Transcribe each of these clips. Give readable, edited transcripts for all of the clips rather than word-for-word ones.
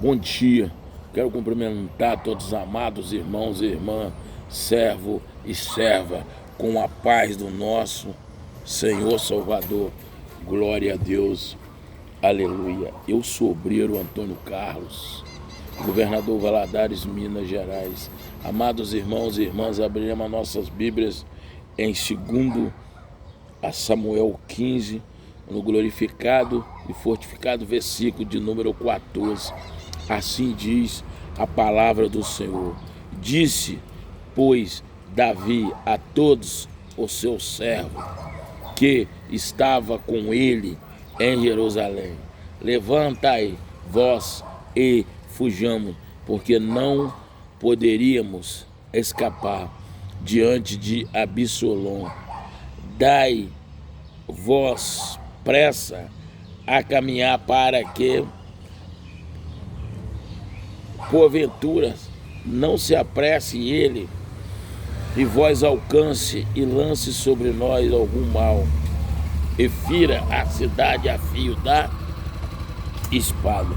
Bom dia, quero cumprimentar todos os amados irmãos e irmãs, servo e serva, com a paz do nosso Senhor Salvador. Glória a Deus, aleluia. Eu sou obreiro Antônio Carlos, governador Valadares, Minas Gerais. Amados irmãos e irmãs, abriremos nossas Bíblias em 2 Samuel 15, no glorificado e fortificado versículo de número 14. Assim diz a palavra do Senhor. Disse, pois, Davi a todos os seus servos que estava com ele em Jerusalém: levantai vós e fujamos, porque não poderíamos escapar diante de Absalom. Dai vós pressa a caminhar, para que porventura não se apresse ele e vós alcance e lance sobre nós algum mal, e fira a cidade a fio da espada.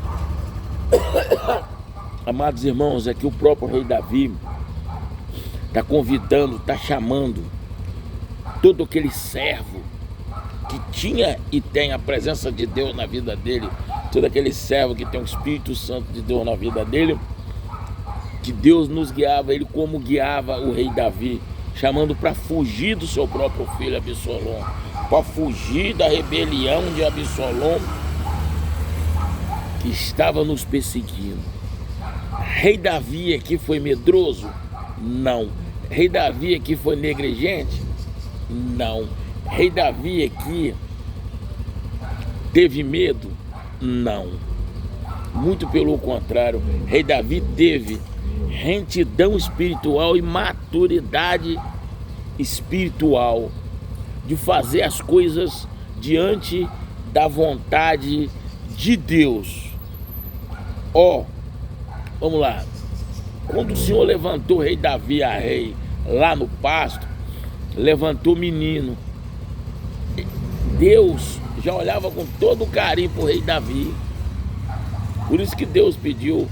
Amados irmãos, aqui o próprio rei Davi está convidando, está chamando todo aquele servo que tinha e tem a presença de Deus na vida dele, todo aquele servo que tem o Espírito Santo de Deus na vida dele, que Deus nos guiava, ele como guiava o rei Davi, chamando para fugir do seu próprio filho Absalom, para fugir da rebelião de Absalom que estava nos perseguindo. Rei Davi aqui foi medroso? Não. Rei Davi aqui foi negligente? Não. Rei Davi aqui teve medo? Não. Muito pelo contrário, rei Davi teve retidão espiritual e maturidade espiritual de fazer as coisas diante da vontade de Deus. Vamos lá. Quando o Senhor levantou o rei Davi a rei lá no pasto, levantou menino, Deus já olhava com todo o carinho para o rei Davi. Por isso que Deus pediu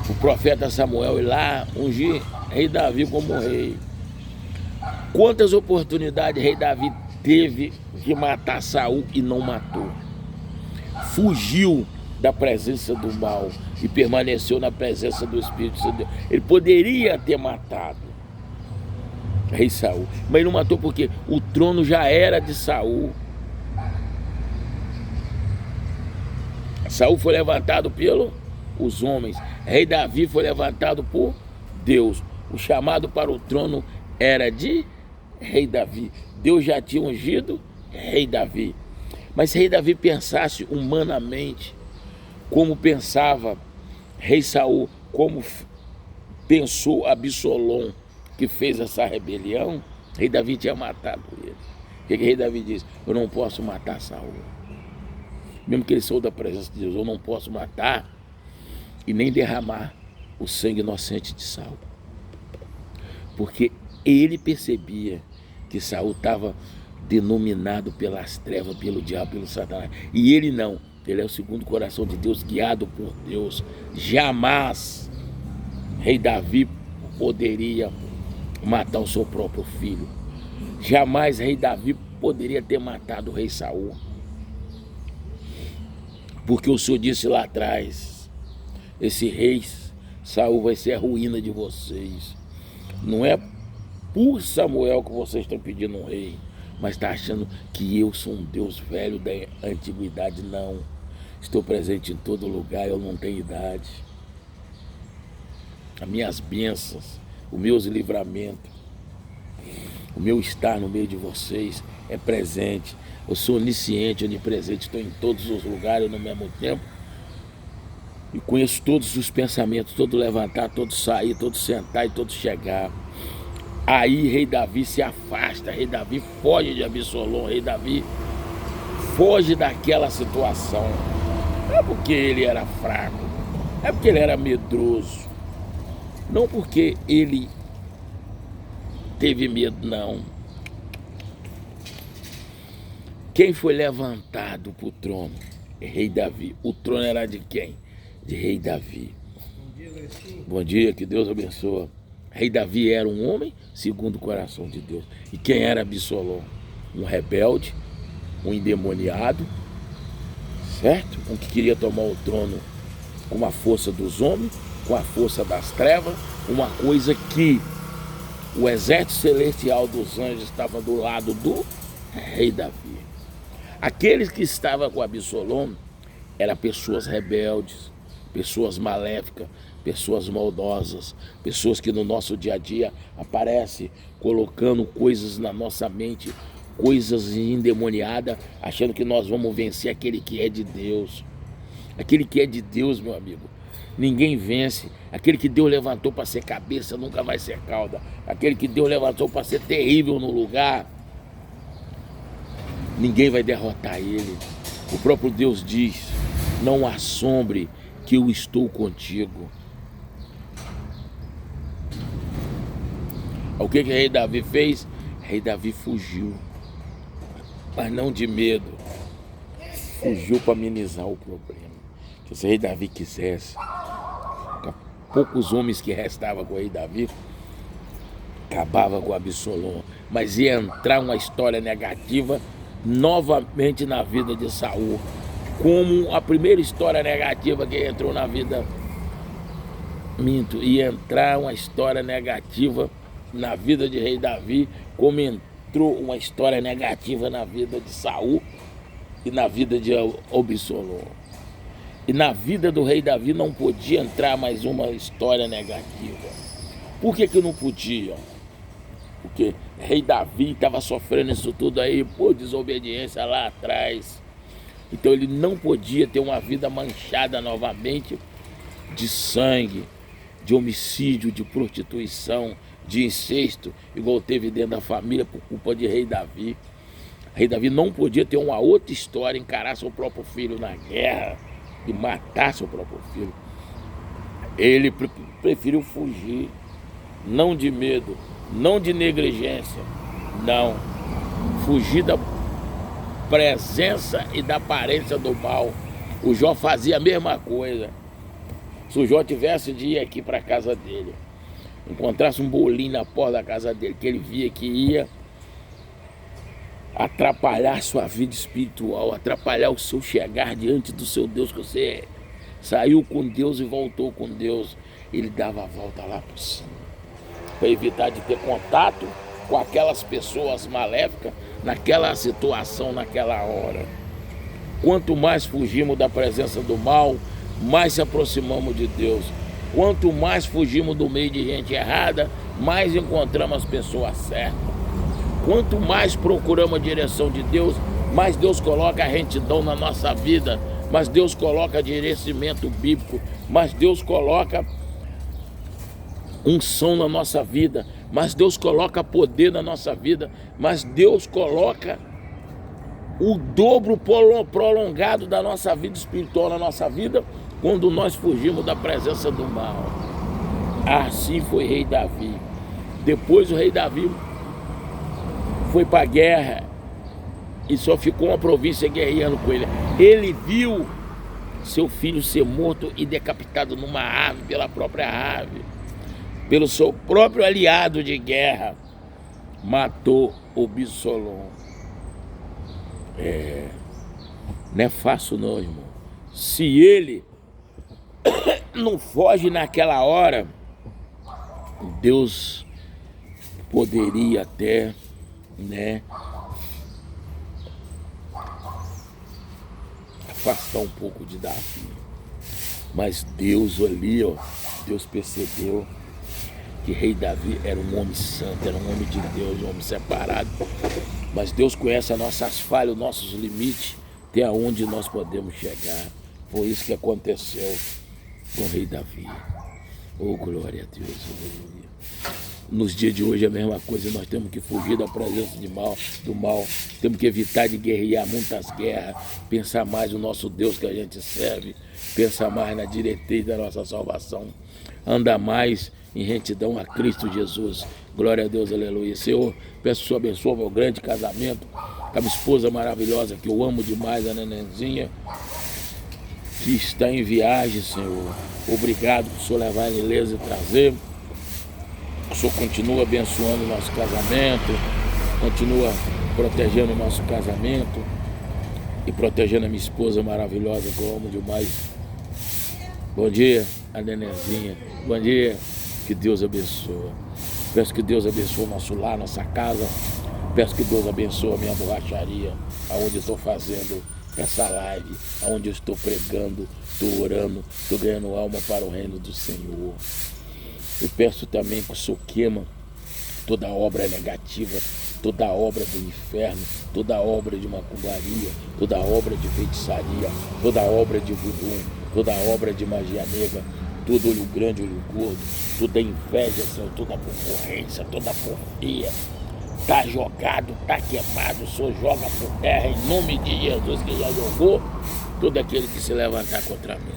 o profeta Samuel ir lá ungir rei Davi como rei. Quantas oportunidades rei Davi teve de matar Saul e não matou? Fugiu da presença do mal e permaneceu na presença do Espírito Santo. Ele poderia ter matado rei Saul, mas ele não matou porque o trono já era de Saul. Saul foi levantado pelos homens, rei Davi foi levantado por Deus. O chamado para o trono era de rei Davi. Deus já tinha ungido rei Davi. Mas se rei Davi pensasse humanamente, como pensava rei Saul, como pensou Absalom, que fez essa rebelião, rei Davi tinha matado ele. O que rei Davi disse? Eu não posso matar Saul. Mesmo que ele saiu da presença de Deus, eu não posso matar e nem derramar o sangue inocente de Saul. Porque ele percebia que Saul estava denominado pelas trevas, pelo diabo, pelo Satanás. E ele não. Ele é o segundo coração de Deus, guiado por Deus. Jamais rei Davi poderia matar o seu próprio filho. Jamais rei Davi poderia ter matado o rei Saul. Porque o Senhor disse lá atrás: esse rei Saul vai ser a ruína de vocês. Não é por Samuel que vocês estão pedindo um rei, mas está achando que eu sou um Deus velho da antiguidade. Não. Estou presente em todo lugar, eu não tenho idade. As minhas bênçãos, os meus livramentos, o meu estar no meio de vocês é presente. Eu sou onisciente, onipresente, estou em todos os lugares no mesmo tempo. E conheço todos os pensamentos, todo levantar, todo sair, todo sentar e todo chegar. Aí rei Davi se afasta, rei Davi foge de Absalom, rei Davi foge daquela situação. Não é porque ele era fraco, é porque ele era medroso. Não porque ele teve medo, não. Quem foi levantado para o trono? Rei Davi. O trono era de quem? de rei Davi. Bom dia, que Deus abençoe. Rei Davi era um homem segundo o coração de Deus. E quem era Absalom? Um rebelde, um endemoniado, certo? Um que queria tomar o trono com a força dos homens, com a força das trevas, uma coisa que o exército celestial dos anjos estava do lado do rei Davi. Aqueles que estavam com Absalom eram pessoas rebeldes, pessoas maléficas, pessoas maldosas, pessoas que no nosso dia a dia aparecem colocando coisas na nossa mente, coisas endemoniadas, achando que nós vamos vencer aquele que é de Deus. Aquele que é de Deus, meu amigo, ninguém vence. Aquele que Deus levantou para ser cabeça nunca vai ser cauda. Aquele que Deus levantou para ser terrível no lugar, ninguém vai derrotar ele. O próprio Deus diz: não assombre que eu estou contigo. O que o rei Davi fez? O rei Davi fugiu, mas não de medo. Fugiu para amenizar o problema. Que se o rei Davi quisesse, poucos homens que restavam com o rei Davi, acabava com Absalom, mas ia entrar uma história negativa novamente na vida de Saul, como a primeira história negativa que entrou na vida. Ia entrar uma história negativa na vida de rei Davi, como entrou uma história negativa na vida de Saul e na vida de Absalom. E na vida do rei Davi não podia entrar mais uma história negativa. Por que não podia? Porque rei Davi estava sofrendo isso tudo aí por desobediência lá atrás. Então ele não podia ter uma vida manchada novamente de sangue, de homicídio, de prostituição, de incesto, igual teve dentro da família por culpa de rei Davi. Rei Davi não podia ter uma outra história, encarar seu próprio filho na guerra e matar seu próprio filho. Ele preferiu fugir, não de medo, não de negligência, não. Fugir da presença e da aparência do mal. O Jó fazia a mesma coisa. Se o Jó tivesse de ir aqui para a casa dele, encontrasse um bolinho na porta da casa dele, que ele via que ia atrapalhar sua vida espiritual, atrapalhar o seu chegar diante do seu Deus, que você saiu com Deus e voltou com Deus, ele dava a volta lá por cima, para evitar de ter contato com aquelas pessoas maléficas, naquela situação, naquela hora. Quanto mais fugimos da presença do mal, mais se aproximamos de Deus. Quanto mais fugimos do meio de gente errada, mais encontramos as pessoas certas. Quanto mais procuramos a direção de Deus, mais Deus coloca a retidão na nossa vida, mais Deus coloca direcionamento bíblico, mais Deus coloca unção na nossa vida, mais Deus coloca poder na nossa vida, mais Deus coloca o dobro prolongado da nossa vida espiritual na nossa vida, quando nós fugimos da presença do mal. Assim foi rei Davi. Depois o rei Davi foi para a guerra e só ficou uma província guerreando com ele. Ele viu seu filho ser morto e decapitado numa ave, pela própria ave, pelo seu próprio aliado de guerra. Matou o Absalom. Não é fácil não, irmão. Se ele não foge naquela hora, Deus poderia até, afastar um pouco de Davi. Mas Deus ali, Deus percebeu que rei Davi era um homem santo, era um homem de Deus, um homem separado. Mas Deus conhece as nossas falhas, os nossos limites, até onde nós podemos chegar. Foi isso que aconteceu com o rei Davi. Oh, glória a Deus, aleluia. Nos dias de hoje é a mesma coisa, nós temos que fugir da presença do mal, temos que evitar de guerrear muitas guerras, pensar mais no nosso Deus que a gente serve, pensar mais na diretriz da nossa salvação, andar mais em retidão a Cristo Jesus. Glória a Deus, aleluia. Senhor, peço que o Senhor abençoe o meu grande casamento, com a minha esposa maravilhosa, que eu amo demais, a nenenzinha. que está em viagem, Senhor. Obrigado por o Senhor levar em beleza e trazer. O Senhor continua abençoando o nosso casamento, continua protegendo o nosso casamento e protegendo a minha esposa maravilhosa, que eu amo demais. Bom dia, a Nenezinha. Bom dia, que Deus abençoe. Peço que Deus abençoe o nosso lar, nossa casa. Peço que Deus abençoe a minha borracharia, aonde eu estou fazendo essa live, aonde eu estou pregando, estou orando, estou ganhando alma para o reino do Senhor. Eu peço também que o Senhor queima toda obra negativa, toda obra do inferno, toda obra de macumbaria, toda obra de feitiçaria, toda obra de voodoo, toda obra de magia negra, todo olho grande, olho gordo, toda inveja, Senhor, toda concorrência, toda porfia. Está jogado, está queimado, o Senhor joga por terra em nome de Jesus, que já jogou todo aquele que se levantar contra mim.